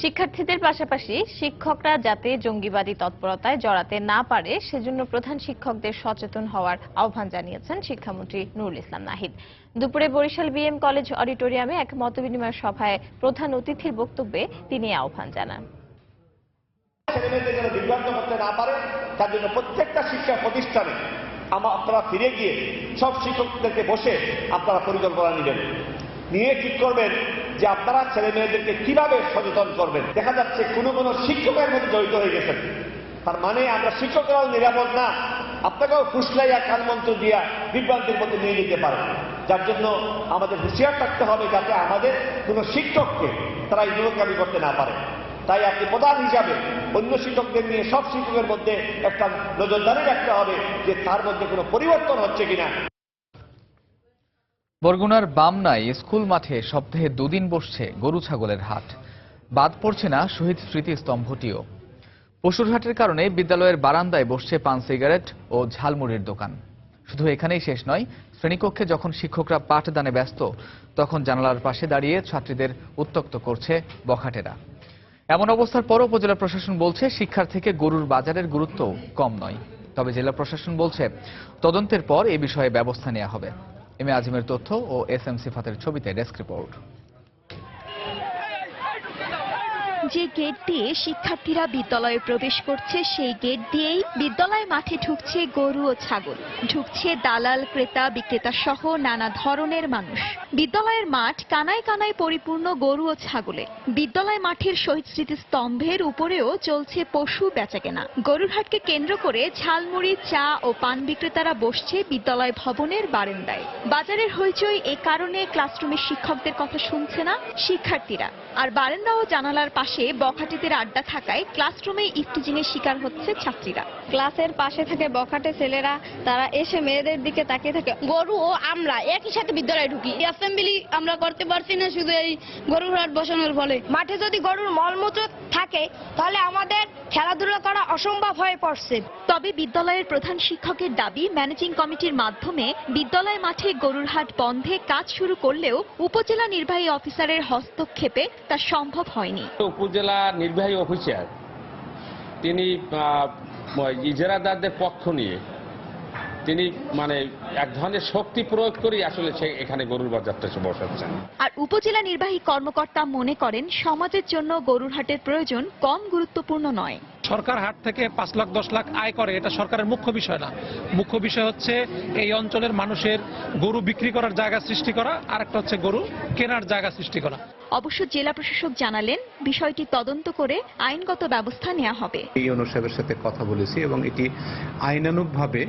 শিক্ষার্থীদের পাশাপাশি শিক্ষকরা যাতে জঙ্গিবাদী তৎপরতায় জড়াতে না পারে সেজন্য প্রধান শিক্ষকদের সচেতন হওয়ার আহ্বান জানিয়েছেন শিক্ষামন্ত্রী নুরুল ইসলাম নাহিদ। দুপুরে বরিশাল বিএম কলেজ অডিটোরিয়ামে এক মতবিনিময় সভায় প্রধান অতিথির বক্তব্যে তিনি আহ্বান জানান। ছেলেমেয়েদের যেন বিভ্রান্ত করতে না পারে তার জন্য প্রত্যেকটা শিক্ষা প্রতিষ্ঠানে আপনারা ফিরে গিয়ে সব শিক্ষকদেরকে বসে আপনারা পরিকল্পনা নেবেন, নিয়ে ঠিক করবেন যে আপনারা ছেলে মেয়েদেরকে কিভাবে সচেতন করবেন। দেখা যাচ্ছে কোনো কোনো শিক্ষকের মধ্যে জড়িত হয়ে গেছেন, তার মানে আমরা শিক্ষকরাও নিরাপদ না, আপনাকেও ফুসলাইয়া কানমন্ত্র দিয়া বিভ্রান্তির মধ্যে নিয়ে যেতে পারে। যার জন্য আমাদের হুঁশিয়ার থাকতে হবে যাতে আমাদের কোনো শিক্ষককে তারা ইন্দ্রকামী করতে না পারে। তাই আপনি প্রধান হিসাবে অন্য শিক্ষকদের নিয়ে সব শিক্ষকের মধ্যে একটা নজরদারি রাখতে হবে যে তার মধ্যে কোনো পরিবর্তন হচ্ছে কিনা। বরগুনার বামনায় স্কুল মাঠে সপ্তাহে 2 দিন বসছে গরু ছাগলের হাট। বাদ পড়ছে না শহীদ স্মৃতি স্তম্ভটিও। পশুর হাটের কারণে বিদ্যালয়ের বারান্দায় বসছে পান সিগারেট ও ঝালমুড়ির দোকান। শুধু এখানেই শেষ নয়, শ্রেণীকক্ষে যখন শিক্ষকরা পাঠদানে ব্যস্ত তখন জানালার পাশে দাঁড়িয়ে ছাত্রীদের উত্ত্যক্ত করছে বখাটেরা। এমন অবস্থার পর উপজেলা প্রশাসন বলছে শিক্ষার থেকে গরুর বাজারের গুরুত্ব কম নয়। তবে জেলা প্রশাসন বলছে তদন্তের পর এ বিষয়ে ব্যবস্থা নেওয়া হবে। এম এ আজিমের তথ্য ও SM সিফাতের ছবিতে ডেস্ক রিপোর্ট। যে গেট দিয়ে শিক্ষার্থীরা বিদ্যালয়ে প্রবেশ করছে সেই গেট দিয়েই বিদ্যালয় মাঠে ঢুকছে গরু ও ছাগল, ঢুকছে দালাল, ক্রেতা, বিক্রেতা সহ নানা ধরনের মানুষ। বিদ্যালয়ের মাঠ কানায় কানায় পরিপূর্ণ গরু ও ছাগলে। বিদ্যালয় মাঠের শহীদ স্মৃতি স্তম্ভের উপরেও চলছে পশু বেচাকেনা। গরুর হাটকে কেন্দ্র করে ঝালমুড়ি, চা ও পান বিক্রেতারা বসছে বিদ্যালয় ভবনের বারান্দায়। বাজারের হইচই এ কারণে ক্লাসরুমের শিক্ষকদের কথা শুনছে না শিক্ষার্থীরা, আর বারান্দা ও জানালার পাশে বখাটেদের আড্ডা থাকায় ক্লাসরুমে ইফটিজিংয়ের শিকার হচ্ছে ছাত্রীরা। ক্লাসের পাশে থাকে বখাটে ছেলেরা, তারা এসে মেয়েদের দিকে তাকিয়ে থাকে। গরু ও আমরা একই সাথে বিদ্যালয়ে ঢুকি, অ্যাসেম্বলি আমরা করতে পারছি না শুধু এই গরুর হাট বসানোর ফলে। মাঠে যদি গরুর মলমূত্র থাকে তাহলে আমাদের খেলাধুলা করা অসম্ভব হয়ে পড়ছে। তবে বিদ্যালয়ের প্রধান শিক্ষকের দাবি, ম্যানেজিং কমিটির মাধ্যমে বিদ্যালয় মাঠে গরুর হাট বন্ধে কাজ শুরু করলেও উপজেলা নির্বাহী অফিসারের হস্তক্ষেপে তা সম্ভব হয়নি। উপজেলা নির্বাহী অফিসার তিনি ইজারাদারদের পক্ষ নিয়ে তিনি এক ধরনের শক্তি প্রয়োগ করে আসলে সে এখানে গরুর বাজারটা বসাচ্ছেন। আর উপজেলা নির্বাহী কর্মকর্তা মনে করেন সমাজের জন্য গরুর হাটের প্রয়োজন কম গুরুত্বপূর্ণ নয়। সরকার হাট থেকে 5 লাখ 10 লাখ আয় করে, এটা সরকারের মুখ্য বিষয় না। মুখ্য বিষয় হচ্ছে এই অঞ্চলের মানুষের গরু বিক্রি করার জায়গা সৃষ্টি করা, আর একটা হচ্ছে গরু কেনার জায়গা সৃষ্টি করা। অবশ্য জেলা প্রশাসক জানালেন বিষয়টি তদন্ত করে আইনগত ব্যবস্থা নেওয়া হবে। ইউনো সাহেবের সাথে কথা বলেছি এবং এটি আইনানুগভাবে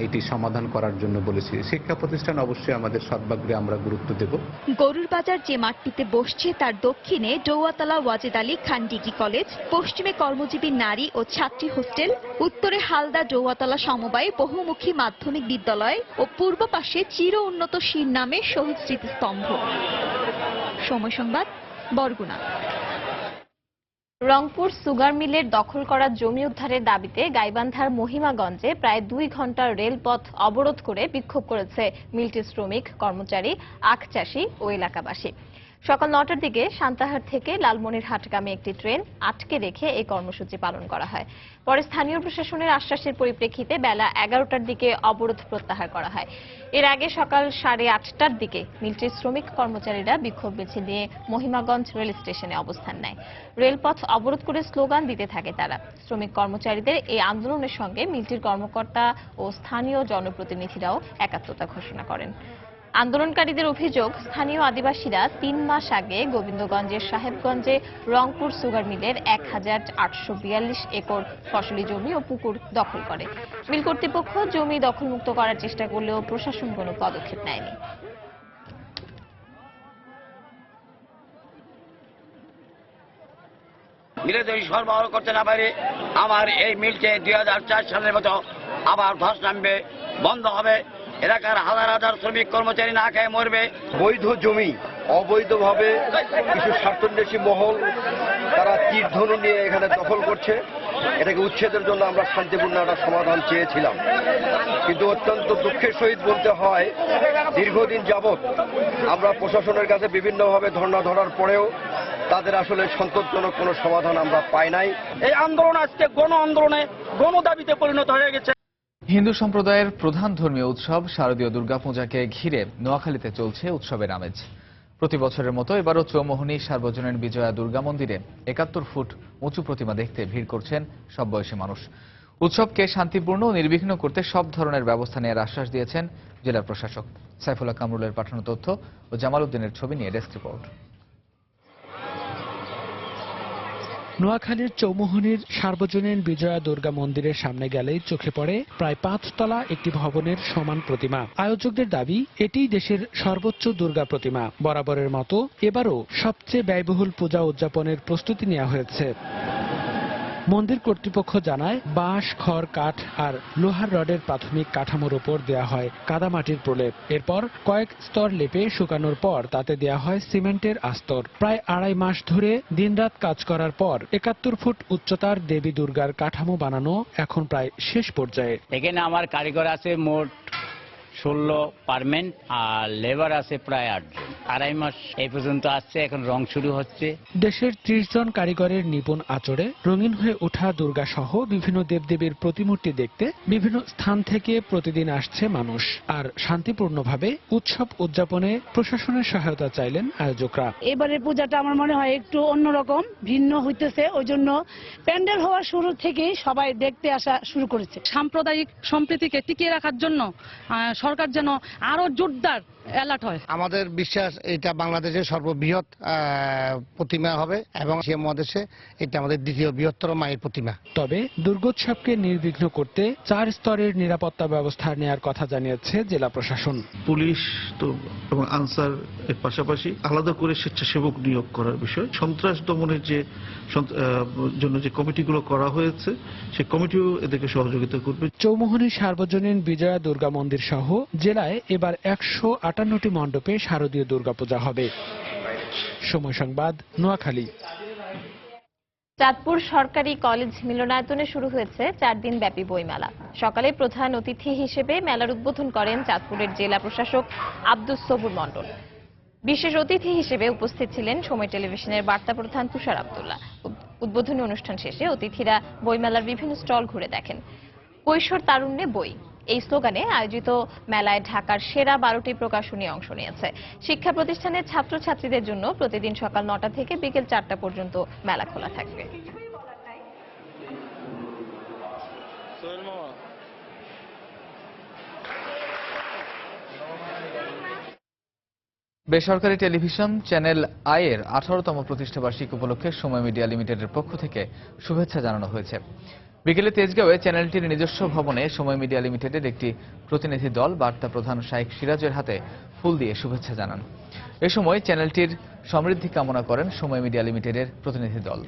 এটি সমাধান করার জন্য বলেছি। শিক্ষা প্রতিষ্ঠান অবশ্যই আমাদের সর্বাগ্রে আমরা গুরুত্ব দেব। গরুর বাজার যে মাঠটিতে বসছে তার দক্ষিণে ডৌয়াতলা ওয়াজেদ আলী খান ডিগ্রি কলেজ, পশ্চিমে কর্মজীবী নারী ও ছাত্রী হোস্টেল, উত্তরে হালদা ডৌয়াতলা সমবায় বহুমুখী মাধ্যমিক বিদ্যালয় ও পূর্ব পাশে চির উন্নত শির নামে শহীদ স্মৃতিস্তম্ভ। সময় সংবাদ, বরগুনা। রংপুর সুগার মিলের দখল করা জমি উদ্ধারের দাবিতে গাইবান্ধার মহিমাগঞ্জে প্রায় 2 ঘন্টার রেলপথ অবরোধ করে বিক্ষোভ করেছে মিলটির শ্রমিক, কর্মচারী, আখ চাষী ও এলাকাবাসী। সকাল 9টার দিকে সান্তাহার থেকে লালমনিরহাটগামী একটি ট্রেন আটকে রেখে এই কর্মসূচি পালন করা হয়। পরে স্থানীয় প্রশাসনের আশ্বাসের পরিপ্রেক্ষিতে বেলা 11টার দিকে অবরোধ প্রত্যাহার করা হয়। এর আগে সকাল 8:30টার দিকে মিলটির শ্রমিক কর্মচারীরা বিক্ষোভ মিছিল নিয়ে মহিমাগঞ্জ রেল স্টেশনে অবস্থান নেয়। রেলপথ অবরোধ করে স্লোগান দিতে থাকে তারা। শ্রমিক কর্মচারীদের এই আন্দোলনের সঙ্গে মিলটির কর্মকর্তা ও স্থানীয় জনপ্রতিনিধিরাও একাত্মতা ঘোষণা করেন। আন্দোলনকারীদের অভিযোগ, স্থানীয় আদিবাসীরা 3 মাস আগে গোবিন্দগঞ্জের সাহেবগঞ্জে রংপুর সুগার মিলের 1842 একর ফসলি জমি ও পুকুর দখল করে। মিল কর্তৃপক্ষ জমি দখলমুক্ত করার চেষ্টা করলেও প্রশাসন কোনো পদক্ষেপ নেয়নি। মিলে যদি সরবরাহ করতে না পারে আমার এই মিলকে 2004 সালের মতো আবার ধস নামবে, বন্ধ হবে। এলাকার হাজার হাজার শ্রমিক কর্মচারী না খেয়ে মরবে। বৈধ জমি অবৈধভাবে কিছু স্বার্থান্বেষী মহল তারা তীরধনু নিয়ে এখানে দখল করছে। এটাকে উচ্ছেদের জন্য আমরা শান্তিপূর্ণ একটা সমাধান চেয়েছিলাম, কিন্তু অত্যন্ত দুঃখের সহিত বলতে হয় দীর্ঘদিন যাবৎ আমরা প্রশাসনের কাছে বিভিন্নভাবে ধর্ণা ধরার পরেও তাদের আসলে সন্তোষজনক কোনো সমাধান আমরা পাই নাই। এই আন্দোলন আজকে গণ আন্দোলনে, গণ দাবিতে পরিণত হয়ে গেছে। হিন্দু সম্প্রদায়ের প্রধান ধর্মীয় উৎসব শারদীয় দুর্গাপূজাকে ঘিরে নোয়াখালীতে চলছে উৎসবের আমেজ। প্রতি বছরের মতো এবারও চৌমোহনী সার্বজনীন বিজয়া দুর্গা মন্দিরে 71 ফুট উঁচু প্রতিমা দেখতে ভিড় করছেন সব বয়সী মানুষ। উৎসবকে শান্তিপূর্ণ ও নির্বিঘ্ন করতে সব ধরনের ব্যবস্থা নেওয়ার আশ্বাস দিয়েছেন জেলা প্রশাসক। সাইফুল্লাহ কামরুলের পাঠানো তথ্য ও জামাল উদ্দিনের ছবি নিয়ে ডেস্ক রিপোর্ট। নোয়াখালীর চৌমোহনীর সার্বজনীন বিজয়া দুর্গা মন্দিরের সামনে গেলেই চোখে পড়ে প্রায় 5 তলা একটি ভবনের সমান প্রতিমা। আয়োজকদের দাবি এটিই দেশের সর্বোচ্চ দুর্গা প্রতিমা। বরাবরের মতো এবারও সবচেয়ে ব্যয়বহুল পূজা উদযাপনের প্রস্তুতি নেওয়া হয়েছে। মন্দির কর্তৃপক্ষ জানায় বাঁশ, খড়, কাঠ আর লোহার রডের প্রাথমিক কাঠামোর উপর দেয়া হয় কাদামাটির প্রলেপ। এরপর কয়েক স্তর লেপে শুকানোর পর তাতে দেয়া হয় সিমেন্টের আস্তর। প্রায় 2.5 মাস ধরে দিনরাত কাজ করার পর 71 ফুট উচ্চতার দেবী দুর্গার কাঠামো বানানো এখন প্রায় শেষ পর্যায়ে। এখানে আমার কারিগর আছে মোট 16 পার্মানেন্ট আর লেবার আছে প্রায় 8 জন। 2.5 মাস এই পর্যন্ত আসছে, এখন রং শুরু হচ্ছে। দেশের 30 জন কারিগরের নিপুণ আঁচড়ে রঙিন হয়ে ওঠা দুর্গা সহ বিভিন্ন দেবদেবীর প্রতিমূর্তি দেখতে বিভিন্ন স্থান থেকে প্রতিদিন আসছে মানুষ। আর শান্তিপূর্ণভাবে উৎসব উদযাপনে প্রশাসনের সহায়তা চাইলেন আয়োজকরা। এবারের পূজাটা আমার মনে হয় একটু অন্যরকম, ভিন্ন হইতেছে, ওই জন্য প্যান্ডেল হওয়ার শুরু থেকেই সবাই দেখতে আসা শুরু করেছে। সাম্প্রদায়িক সম্প্রীতিকে টিকিয়ে রাখার জন্য সরকার যেন আরো জোরদার অ্যালার্ট হয়। আমাদের বিশ্বাস এটা বাংলাদেশের সর্ববৃহৎ প্রতিমা হবে এবং এশিয়া মহাদেশে এটা আমাদের দ্বিতীয় বৃহত্তর মায়ের প্রতিমা। তবে দুর্গোৎসবকে নির্বিঘ্ন করতে 4 স্তরের নিরাপত্তা ব্যবস্থা নেয়ার কথা জানিয়েছে জেলা প্রশাসন। পুলিশ তো এবং আনসার এর পাশাপাশি আলাদা করে স্বেচ্ছাসেবক নিয়োগ করার বিষয়, সন্ত্রাস দমনের জন্য যে কমিটিগুলো করা হয়েছে সেই কমিটিও এদেরকে সহযোগিতা করবে। চৌমুহনী সার্বজনীন বিজয়া দুর্গা মন্দির সহ জেলায় এবার 158টি মণ্ডপে শারদীয় দুর্গাপূজা হবে। সময় সংবাদ, নোয়াখালী। চাঁদপুর সরকারি কলেজ মিলনায়তনে শুরু হয়েছে 4 দিন ব্যাপী বইমেলা। সকালে প্রধান অতিথি হিসেবে মেলার উদ্বোধন করেন চাঁদপুরের জেলা প্রশাসক আব্দুস সবুর মণ্ডল। বিশেষ অতিথি হিসেবে উপস্থিত ছিলেন সময় টেলিভিশনের বার্তা প্রধান তুষার আব্দুল্লাহ। উদ্বোধনী অনুষ্ঠান শেষে অতিথিরা বইমেলার বিভিন্ন স্টল ঘুরে দেখেন। কৈশোর তারুণ্যে বই, এই স্লোগানে আয়োজিত মেলায় ঢাকার সেরা 12টি প্রকাশনী অংশ নিয়েছে। শিক্ষা প্রতিষ্ঠানের ছাত্রছাত্রীদের জন্য প্রতিদিন সকাল 9টা থেকে বিকেল 4টা পর্যন্ত মেলা খোলা থাকবে। বেসরকারি টেলিভিশন চ্যানেল আই-এর 18তম প্রতিষ্ঠাবার্ষিকী উপলক্ষে সময় মিডিয়া লিমিটেডের পক্ষ থেকে শুভেচ্ছা জানানো হয়েছে। বিকেলে তেজগাঁওয়ে চ্যানেলটির নিজস্ব ভবনে সময় মিডিয়া লিমিটেডের একটি প্রতিনিধি দল বার্তা প্রধান শাইখ সিরাজের হাতে ফুল দিয়ে শুভেচ্ছা জানান। এ সময় চ্যানেলটির সমৃদ্ধি কামনা করেন সময় মিডিয়া লিমিটেডের প্রতিনিধি দল।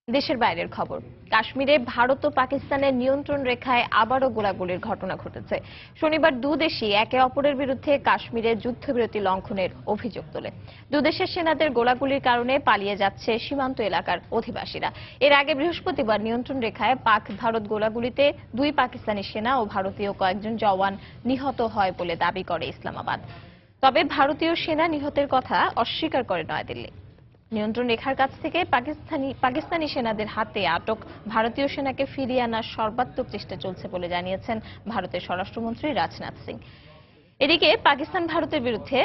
দেশের বাইরের খবর, কাশ্মীরে ভারত ও পাকিস্তানের নিয়ন্ত্রণ রেখায় আবারও গোলাগুলির ঘটনা ঘটেছে। শনিবার দুদেশই একে অপরের বিরুদ্ধে কাশ্মীরে যুদ্ধবিরতি লঙ্ঘনের অভিযোগ তোলে। দুদেশের সেনাদের গোলাগুলির কারণে পালিয়ে যাচ্ছে সীমান্ত এলাকার অধিবাসীরা। এর আগে বৃহস্পতিবার নিয়ন্ত্রণ রেখায় পাক ভারত গোলাগুলিতে 2 পাকিস্তানি সেনা ও ভারতীয় কয়েকজন জওয়ান নিহত হয় বলে দাবি করে ইসলামাবাদ। তবে ভারতীয় সেনা নিহতের কথা অস্বীকার করে নয়াদিল্লি। নিয়ন্ত্রণ রেখার কাছ থেকে পাকিস্তানি সেনাদের হাতে আটক ভারতীয় সেনাকে ফিরিয়ে আনার সর্বাত্মক চেষ্টা চলছে বলে জানিয়েছেন ভারতের স্বরাষ্ট্রমন্ত্রী রাজনাথ সিং। এদিকে পাকিস্তান ভারতের বিরুদ্ধে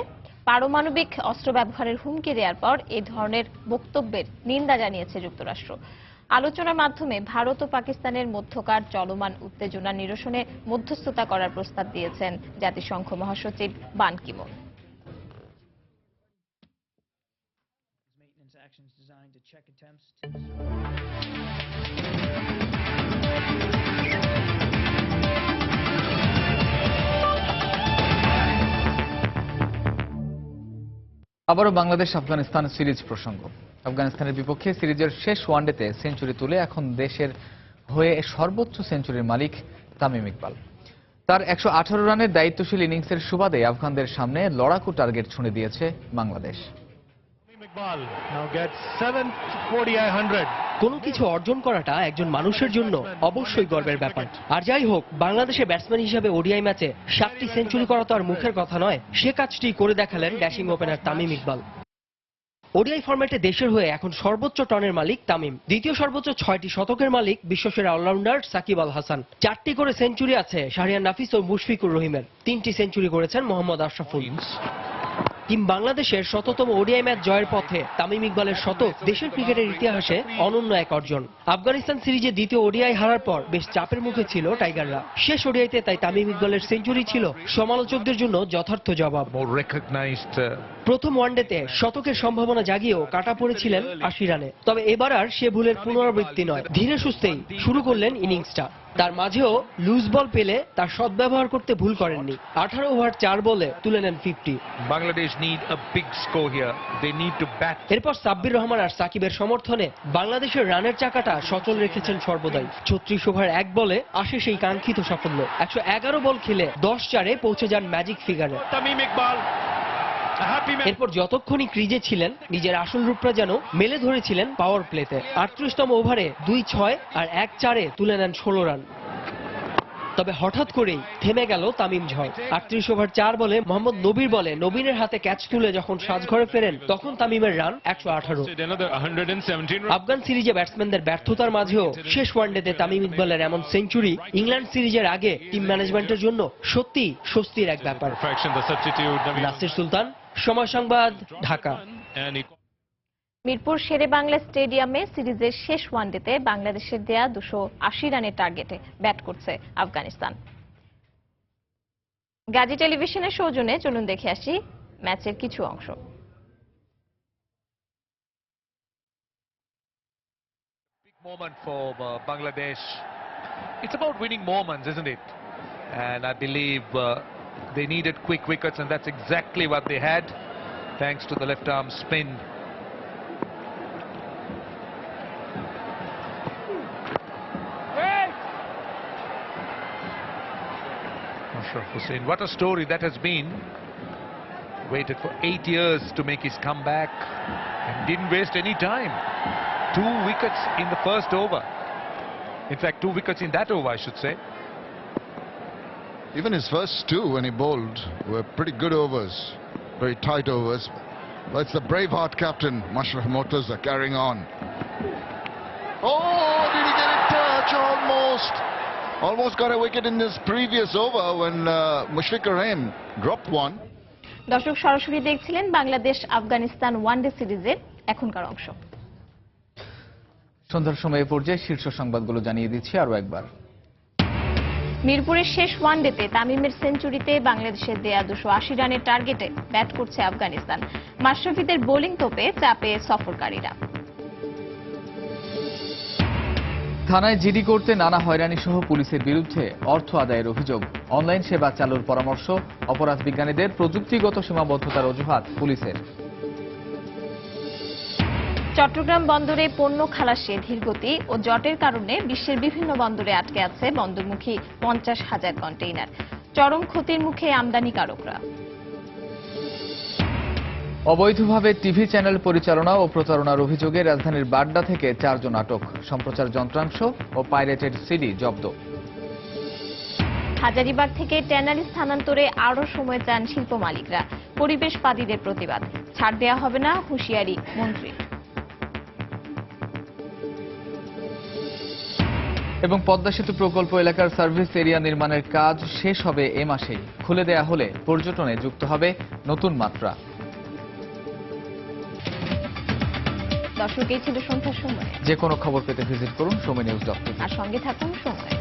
পারমাণবিক অস্ত্র ব্যবহারের হুমকি দেওয়ার পর এই ধরনের বক্তব্যের নিন্দা জানিয়েছে যুক্তরাষ্ট্র। আলোচনার মাধ্যমে ভারত ও পাকিস্তানের মধ্যকার চলমান উত্তেজনা নিরসনে মধ্যস্থতা করার প্রস্তাব দিয়েছেন জাতিসংঘ মহাসচিব বান Ki Moon. Actions designed to check attempts আবারও বাংলাদেশ আফগানিস্তান সিরিজ প্রসঙ্গ। আফগানিস্তানের বিপক্ষে সিরিজের শেষ ওয়ানডেতে সেঞ্চুরি তুলে এখন দেশের হয়ে সর্বোচ্চ সেঞ্চুরির মালিক তামিম ইকবাল। তার 118 রানের দায়িত্বশীল ইনিংসের সুবাদে আফগানদের সামনে লড়াকু টার্গেট ছুঁড়ে দিয়েছে বাংলাদেশ। কোনো কিছু অর্জন করাটা একজন মানুষের জন্য অবশ্যই গর্বের ব্যাপার। আর যাই হোক, বাংলাদেশের ব্যাটসম্যান হিসেবে ওডিআই ম্যাচে 7টি সেঞ্চুরি করা তো আর মুখের কথা নয়, সে কাজটি করে দেখালেন dashing opener Tamim Iqbal. ODI ফরম্যাটে দেশের হয়ে এখন সর্বোচ্চ টনের মালিক তামিম। দ্বিতীয় সর্বোচ্চ 6টি শতকের মালিক বিশ্বসেরা অলরাউন্ডার সাকিব আল হাসান। 4টি করে সেঞ্চুরি আছে শাহরিয়ার নাফিস ও মুশফিকুর রহিমের। 3টি সেঞ্চুরি করেছেন মোহাম্মদ আশরাফুল। টিম বাংলাদেশের 100তম ওডিআই ম্যাচ জয়ের পথে তামিম ইকবালের শতক দেশের ক্রিকেটের ইতিহাসে অনন্য এক অর্জন। আফগানিস্তান সিরিজে দ্বিতীয় ওডিআই হারার পর বেশ চাপের মুখে ছিল টাইগাররা। শেষ ওডিআইতে তাই তামিম ইকবালের সেঞ্চুরি ছিল সমালোচকদের জন্য যথার্থ জবাব। প্রথম ওয়ানডেতে শতকের সম্ভাবনা জাগিয়েও কাটা পড়েছিলেন 80 রানে। তবে এবার আর সে ভুলের পুনরাবৃত্তি নয়, ধীরে সুস্থেই শুরু করলেন ইনিংসটা। তার মাঝেও লুজ বল পেলে তার সদ্ব্যবহার করতে ভুল করেননি। 18 ওভার 4 বলে তুলে নেন 50। Bangladesh need a big score here, they need to bat. এরপর সাব্বির রহমান আর সাকিবের সমর্থনে বাংলাদেশের রানের চাকাটা সচল রেখেছেন সর্বদাই। 36 ওভার 1 বলে আসে সেই কাঙ্ক্ষিত সাফল্য। 111 বল খেলে 10-4-এ পৌঁছে যান ম্যাজিক ফিগারে। তামিম ইকবাল এরপর যতক্ষণই ক্রিজে ছিলেন নিজের আসল রূপটা যেন মেলে ধরেছিলেন পাওয়ার প্লেতে। 38তম ওভারে 2-6 আর 1-4-এ তুলে নেন 16 রান। তবে হঠাৎ করেই থেমে গেল তামিম ঝড়। 38 ওভার 4 বলে মোহাম্মদ নবীর বলে নবীনের হাতে ক্যাচ তুলে যখন সাজঘরে ফেরেন তখন তামিমের রান 118। আফগান সিরিজে ব্যাটসম্যানদের ব্যর্থতার মাঝেও শেষ ওয়ানডেতে তামিম ইকবালের এমন সেঞ্চুরি ইংল্যান্ড সিরিজের আগে টিম ম্যানেজমেন্টের জন্য সত্যি স্বস্তির এক ব্যাপার। নাসির সুলতান, সময় সংবাদ, ঢাকা। মিরপুর শেরেবাংলা স্টেডিয়ামে সিরিজের শেষ ওয়ানডেতে বাংলাদেশের দেয়া 280 রানের টার্গেটে ব্যাট করছে আফগানিস্তান। গাজী টেলিভিশনের সৌজন্যে চলুন দেখে আসি ম্যাচের কিছু অংশ। Moment for Bangladesh. It's about winning moments, isn't it? And I believe they needed quick wickets, and that's exactly what they had, thanks to the left arm spin. Ashraf Hussain, what a story that has been. Waited for 8 years to make his comeback and didn't waste any time. 2 wickets in the first over. In fact, 2 wickets in that over, I should say. Even his first 2 when he bowled were pretty good overs, very tight overs. But it's the Braveheart captain, Mashraf Mortaza, carrying on. Oh, did he get a touch? Almost got a wicket in this previous over when Mushfiqur Rahim dropped one. দর্শক সরাসরি দেখছিলেন বাংলাদেশ আফগানিস্তান ওয়ানডে সিরিজের এখনকার অংশ। সন্ধ্যার সময় এ পর্যায়ে শীর্ষ সংবাদগুলো জানিয়ে দিচ্ছি আরো একবার। মিরপুরের শেষ ওয়ানডেতে তামিমের সেঞ্চুরিতে বাংলাদেশের দেয়া 280 রানের টার্গেটে ব্যাট করছে আফগানিস্তান। মাশরাফিদের বোলিং তোপে চাপে সফরকারীরা। থানায় জিডি করতে নানা হয়রানি সহ পুলিশের বিরুদ্ধে অর্থ আদায়ের অভিযোগ। অনলাইন সেবা চালুর পরামর্শ, অপরাধ বিজ্ঞানীদের প্রযুক্তিগত সীমাবদ্ধতার অজুহাত পুলিশের। চট্টগ্রাম বন্দরে পণ্য খালাসে ধীরগতি ও জটের কারণে বিশ্বের বিভিন্ন বন্দরে আটকে আছে বন্দরমুখী 50,000 কন্টেইনার। চরম ক্ষতির মুখে আমদানিকারকরা। অবৈধভাবে টিভি চ্যানেল পরিচালনা ও প্রতারণার অভিযোগে রাজধানীর বাড্ডা থেকে 4 জন আটক। সম্প্রচার যন্ত্রাংশ ও পাইরেটেড সিডি জব্দ। হাজারীবাগ থেকে ট্যানারি স্থানান্তরে আরও সময় চান শিল্প মালিকরা। পরিবেশবাদীদের প্রতিবাদ। ছাড় দেওয়া হবে না, হুঁশিয়ারি মন্ত্রী। এবং পদ্মা সেতু প্রকল্প এলাকার সার্ভিস এরিয়া নির্মাণের কাজ শেষ হবে এ মাসেই। খুলে দেয়া হলে পর্যটনে যুক্ত হবে নতুন মাত্রা। দর্শক, এই ছিল সন্ধ্যার সময়। যে কোনো খবর পেতে ভিজিট করুন সময় নিউজ.tv আর সঙ্গে থাকুন সময়।